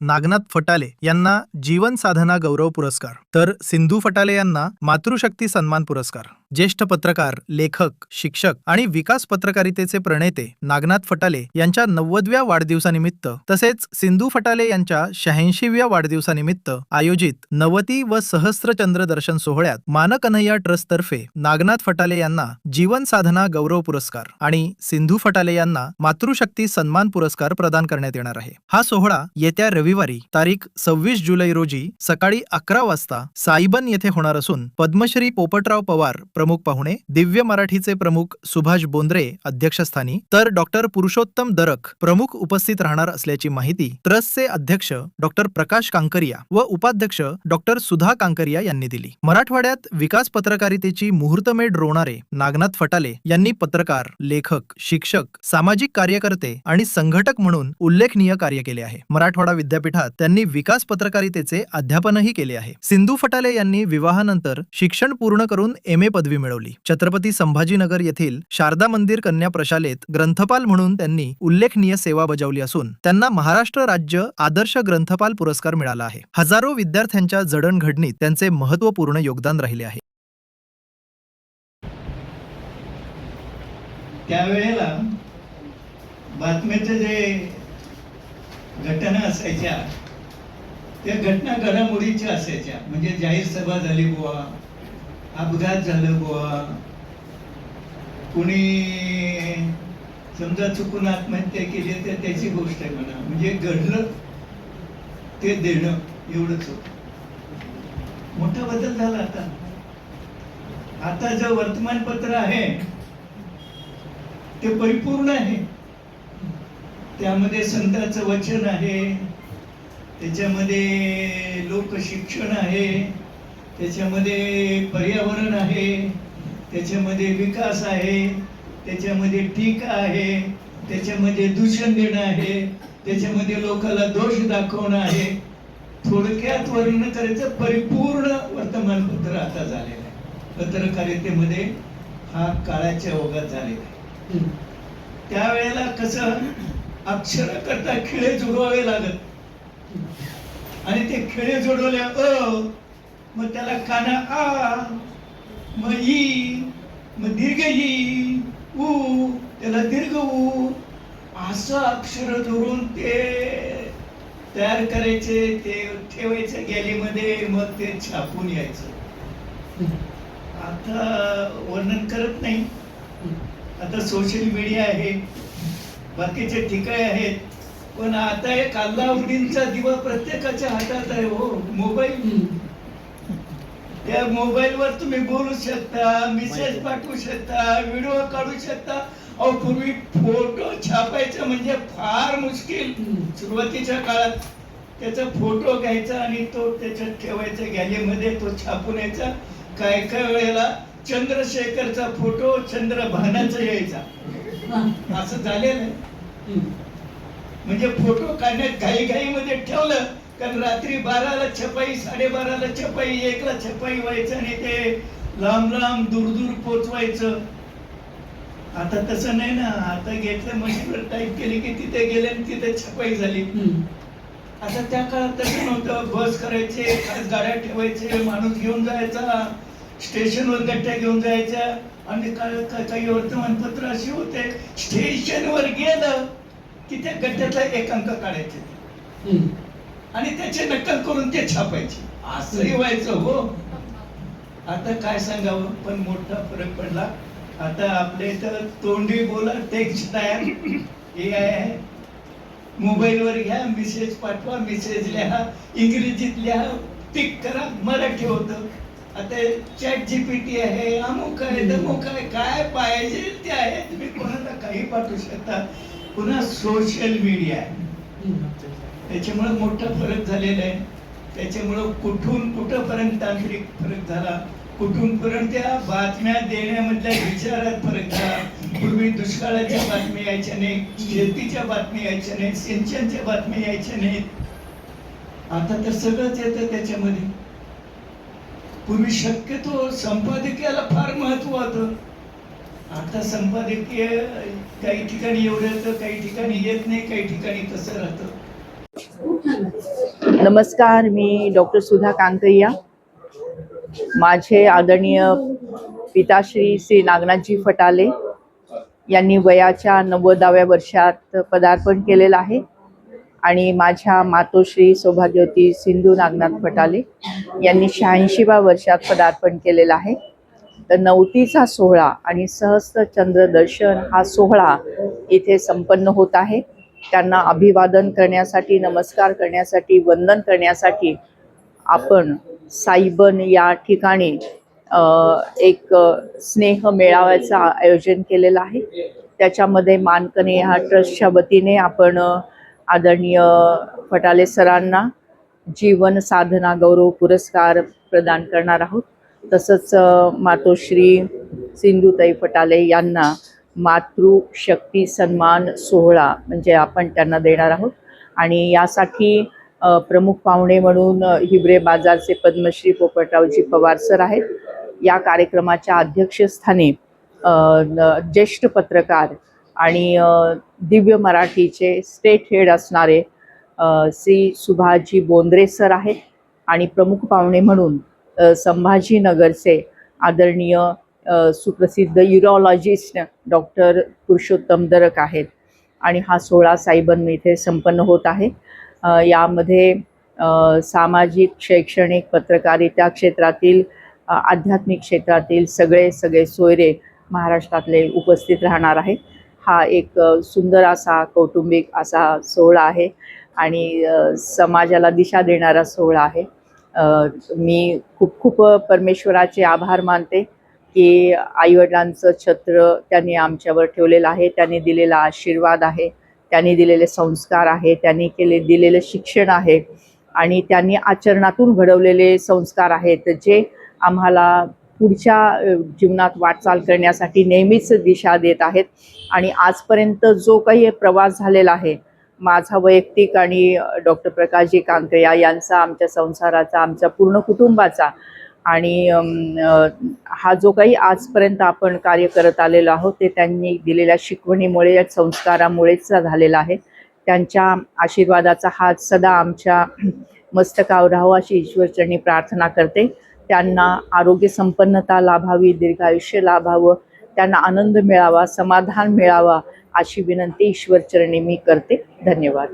नागनाथ फटाले यांना जीवन साधना गौरव पुरस्कार, तर सिंधू फटाले यांना मातृशक्ती सन्मान पुरस्कार. ज्येष्ठ पत्रकार, लेखक, शिक्षक आणि विकास पत्रकारितेचे प्रणेते नागनाथ फटाले यांच्या 90व्या वाढदिवसानिमित्त तसेच सिंधू फटाले यांच्या 86व्या वाढदिवसानिमित्त आयोजित नवती व सहस्त्रचंद्र दर्शन सोहळ्यात मानकन्हैया ट्रस्टतर्फे नागनाथ फटाले यांना जीवन साधना गौरव पुरस्कार आणि सिंधू फटाले यांना मातृशक्ती सन्मान पुरस्कार प्रदान करण्यात येणार आहे. हा सोहळा येत्या रविवारी तारीख 26 जुलै रोजी सकाळी 11 वाजता साईबन येथे होणार असून पद्मश्री पोपटराव पवार प्रमुख पाहुणे, दिव्य मराठीचे प्रमुख सुभाष बोंद्रे अध्यक्षस्थानी, तर डॉक्टर पुरुषोत्तम दरक प्रमुख उपस्थित राहणार असल्याची माहिती ट्रस्टचे अध्यक्ष डॉक्टर प्रकाश कांकरिया व उपाध्यक्ष डॉक्टर सुधा कांकरिया यांनी दिली. मराठवाड्यात विकास पत्रकारितेची मुहूर्तमेढ रोवणारे नागनाथ फटाले यांनी पत्रकार, लेखक, शिक्षक, सामाजिक कार्यकर्ते आणि संघटक म्हणून उल्लेखनीय कार्य केले आहे. मराठवाडा विद्यापीठात त्यांनी विकास पत्रकारितेचे अध्यापनही केले आहे. सिंधू फटाले यांनी विवाहानंतर शिक्षण पूर्ण करून MA पदवी मिळवली. छत्रपती संभाजीनगर येथील शारदा मंदिर कन्या प्रशालेत ग्रंथपाल म्हणून त्यांनी उल्लेखनीय सेवा बजावली असून त्यांना महाराष्ट्र राज्य आदर्श ग्रंथपाल पुरस्कार मिळाला आहे. हजारो विद्यार्थ्यांच्या जडणघडणीत त्यांचे महत्त्वपूर्ण योगदान राहिले आहे. त्यावेळेला बातम्याचे जे घटना असायच्या त्या घटना घडामोडीच्या असायच्या. म्हणजे जाहीर सभा झाली बुवा, अपघात झालं बुवा, कुणी समजा चुकून आत्महत्या केली तर त्याची गोष्ट आहे म्हणा. म्हणजे घडलं ते देणं एवढंच होतं. मोठा बदल झाला आता. आता जे वर्तमानपत्र आहे ते परिपूर्ण आहे. त्यामध्ये संतांचं वचन आहे, त्याच्यामध्ये लोकशिक्षण आहे, त्याच्यामध्ये पर्यावरण आहे, त्याच्यामध्ये विकास आहे, त्याच्यामध्ये टीका आहे, त्याच्यामध्ये दूषण देणं आहे, त्याच्यामध्ये लोकांना दोष दाखवणं आहे. थोडक्यात वर्णन करायचं परिपूर्ण वर्तमानपत्र आता झालेलं आहे. पत्रकारितेमध्ये हा काळाच्या ओघात झालेला आहे. त्यावेळेला कसं अक्षर करता खिळे जोडवावे लागत आणि ते खिळे जोडवले मग त्याला काना आ, मग ई, मग दीर्घ ई, उ, त्याला दीर्घ उ, असं अक्षर धरून ते तयार करायचे, ते ठेवायचे गॅलीमध्ये, मग ते छापून यायचं. आता वर्णन करत नाही. आता सोशल मीडिया आहे, बाकीचे ठिकाणे आहेत, पण आता एक अल्लाउद्दीनचा दिवा प्रत्येकाच्या हातात आहे हो, मोबाईल. त्या मोबाईलवर तुम्ही बोलू शकता, मेसेज पाठवू शकता, व्हिडिओ काढू शकता. अहो पूर्वी फोटो छापायचं म्हणजे फार मुश्किल. सुरुवातीच्या काळात त्याचा फोटो घ्यायचा आणि तो त्याच्यात ठेवायचा गॅलरीमध्ये, तो छापून यायचा. काय काय वेळेला चंद्रशेखरचा फोटो चंद्रभानाचा यायचा, असं झालेलं आहे. म्हणजे फोटो काढण्यात घाईघाईमध्ये ठेवलं कारण रात्री 12ला छपाई, 12:30ला छपाई, 1ला छपाई व्हायचं आणि ते लांब लांब दूर दूर पोचवायचं. आता तसं नाही ना. आता घेतलं मशीनवर टाईप केली की तिथे गेले आणि तिथे छपाई झाली. आता त्या काळात तसं नव्हतं. बस करायचे, खास गाड्या ठेवायचे, माणूस घेऊन जायचा, स्टेशनवर गट्ट्या घेऊन जायच्या. आणि काही वर्तमानपत्र अशी होते, स्टेशनवर गेलं की त्या गट्ट्यातला एक अंक काढायचे आणि त्याचे नक्कल करून ते छापायचे. असंही व्हायचं हो. आता काय सांगावं, पण मोठा फरक पडला. आता आपल्या इथं तोंडी बोला, टेक्स्ट तयार, हे आहे. मोबाईलवर घ्या, मेसेज पाठवा, मेसेज लिहा, इंग्रजीत लिहा, टिक करा, मराठी होतं. आता चॅट GPT आहे, अमुक आहे, तमुक आहे, काय पाहिजे ते आहे. तुम्ही कोणाला काही पाठवू शकता. पुन्हा सोशल मीडिया आहे, त्याच्यामुळे मोठा फरक झालेला आहे. त्याच्यामुळं कुठून कुठंपर्यंत तांत्रिक फरक झाला, कुठून पर्यंत त्या बातम्या देण्यामधल्या विचारात फरक झाला. पूर्वी दुष्काळाच्या बातम्या यायच्या नाही, शेतीच्या बातम्या यायच्या नाही, सिंचनच्या बातम्या यायच्या नाहीत. आता तर सगळंच येतं त्याच्यामध्ये. पूर्वी शक्यतो संपादकीयाला फार महत्व होतं. आता संपादकीय काही ठिकाणी एवढं येतं, काही ठिकाणी येत नाही, काही ठिकाणी तसं राहतं. नमस्कार, मी डॉक्टर सुधा कांकरिया. माझे आदरणीय पिताश्री श्री नागनाथजी फटाले यांनी वयाच्या 90व्या वर्षात पदार्पण केलेलं आहे आणि माझ्या मातोश्री सौभाग्यवती सिंधू नागनाथ फटाले यांनी 86व्या वर्षात पदार्पण केलेलं आहे. तर नवतीचा सोहळा आणि सहस्त्र चंद्र दर्शन हा सोहळा इथे संपन्न होत आहे. त्यांना अभिवादन करण्यासाठी, नमस्कार करण्यासाठी, वंदन करण्यासाठी आपण साईबन या ठिकाणी एक स्नेह मेळाव्याचं आयोजन केलेलं आहे. त्याच्यामध्ये मानकने ह्या ट्रस्टच्या वतीने आपण आदरणीय फटाले सरांना जीवन साधना गौरव पुरस्कार प्रदान करणार आहोत. तसंच मातोश्री सिंधुताई फटाले यांना मातृशक्ती सन्मान सोहळा म्हणजे आपण त्यांना देणार आहोत. आणि यासाठी प्रमुख पाहुणे म्हणून हिवरे बाजारचे पद्मश्री पोपटरावजी पवार सर आहेत. या कार्यक्रमाच्या अध्यक्षस्थानी ज्येष्ठ पत्रकार आणि दिव्य मराठीचे स्टेट हेड असणारे श्री सुभाषजी बोंद्रे सर आहेत. आणि प्रमुख पाहुणे म्हणून संभाजीनगरचे आदरणीय सुप्रसिद्ध युरोलॉजिस्ट डॉक्टर पुरुषोत्तम दरक आहेत. आणि हा सोहळा साईबन इथे संपन्न होत आहे. यामध्ये सामाजिक, शैक्षणिक, पत्रकारिता क्षेत्रातील, आध्यात्मिक क्षेत्रातील सगळे सोयरे महाराष्ट्रातले उपस्थित राहणार आहे. हा एक सुंदर असा कौटुंबिक असा सोहळा आहे आणि समाजाला दिशा देणारा सोहळा आहे. मी खूप परमेश्वराचे आभार मानते की आईवडिलांचं छत्र त्यांनी आमच्यावर ठेवलेलं आहे. त्यांनी दिलेला आशीर्वाद आहे, त्यांनी दिलेले संस्कार आहे, त्यांनी दिलेलं शिक्षण आहे आणि त्यांनी आचरणातून घडवलेले संस्कार आहेत जे आम्हाला पुढच्या जीवनात वाटचाल करण्यासाठी नेहमीच दिशा देत आहेत. आणि आजपर्यंत जो काही प्रवास झालेला आहे माझा वैयक्तिक आणि डॉक्टर प्रकाशजी कांकरिया यांचा, आमच्या संसाराचा, आमच्या पूर्ण कुटुंबाचा आणि हा जो काही आजपर्यंत आपण कार्य करत आलेलो आहोत ते त्यांनी दिलेल्या शिकवणीमुळे, संस्कारामुळेच झालेला आहे. त्यांच्या आशीर्वादाचा हात सदा आमच्या मस्तकावर राहावा अशी ईश्वरचरणी प्रार्थना करते. त्यांना आरोग्य संपन्नता लाभावी, दीर्घायुष्य लाभावं, त्यांना आनंद मिळावा, समाधान मिळावा अशी विनंती ईश्वरचरणी मी करते. धन्यवाद.